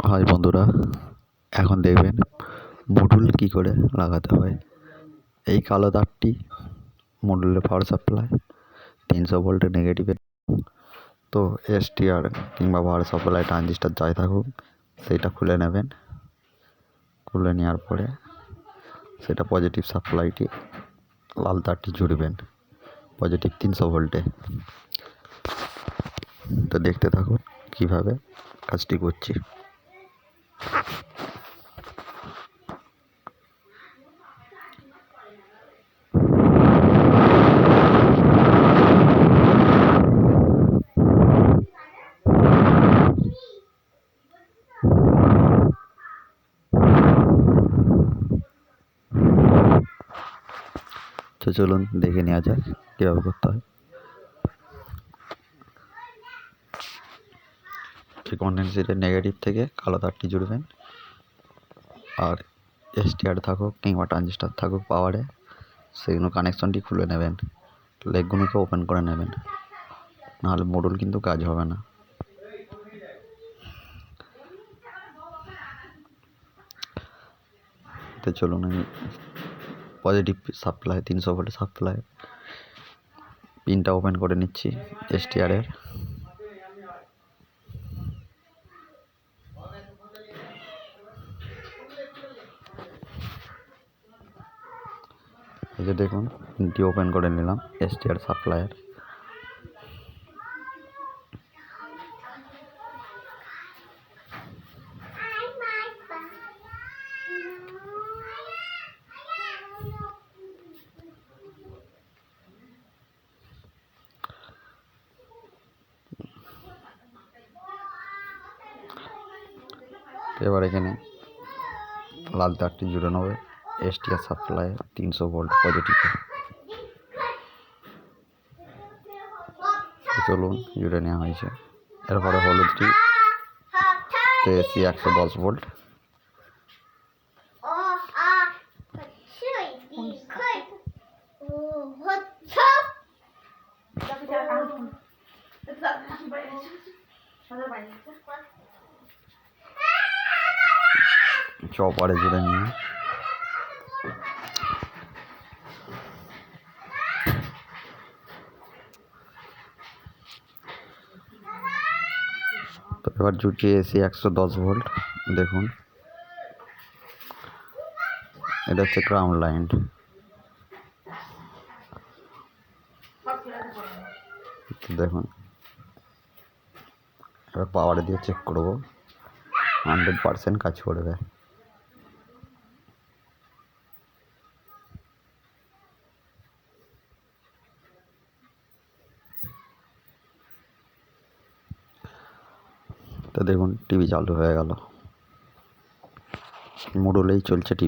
High বন্ধুরা, এখন দেখবেন মডুল কি করে লাগাতে হয়। এই কালো তারটি মডুলের পাওয়ার সাপ্লাই 300 ভোল্টের নেগেটিভে। তো এসটিআর কিংবা পাওয়ার সাপ্লাই ট্রানজিস্টার যাই থাকুক সেইটা খুলে নেবেন। খুলে নেওয়ার পরে সেটা পজিটিভ সাপ্লাইটি লাল তারটি জুড়বেন পজিটিভ 300 ভোল্টে। তো দেখতে থাকুন কিভাবে কাজটি করছি। তো চলুন দেখে নেওয়া যাক কীভাবে করতে হয়। কন্ডেন্সেটের নেগেটিভ থেকে কালো তারটি জুড়বেন, আর এসটিআর থাকুক কিংবা ট্রানজিস্টার থাকুক পাওয়ারে, সেগুলো কানেকশনটি খুলে নেবেন, লেগগুলোকে ওপেন করে নেবেন, নাহলে মডুল কিন্তু কাজ হবে না। তো চলুন আমি পজিটিভ সাপ্লাই 300 ভোল্ট সাপ্লাই পিনটা ওপেন করে নিচ্ছি এসটিআরের। এই যে দেখুন পিনটি ওপেন করে নিলাম এসটিআর সাপ্লাইয়ের। এবার এখানে লাল তারটি জুড়ে নেবে এসটিআর সাপ্লাই 300 ভোল্ট পজিটিভে। চলুন জুড়ে নেওয়া হয়েছে। এরপরে হলুদটি এসি 110 ভোল্ট। চপারে জুড়ে নিয়ে তো এবার জুটি এসি 110 ভোল্ট। দেখুন এটা হচ্ছে গ্রাউন্ড লাইন। দেখুন এবার পাওয়ারে দিয়ে চেক করবো, 100% কাজ করবে। তো দেখুন টিভি চালু হয়ে গেল, মডুলেই চলছে টিভি।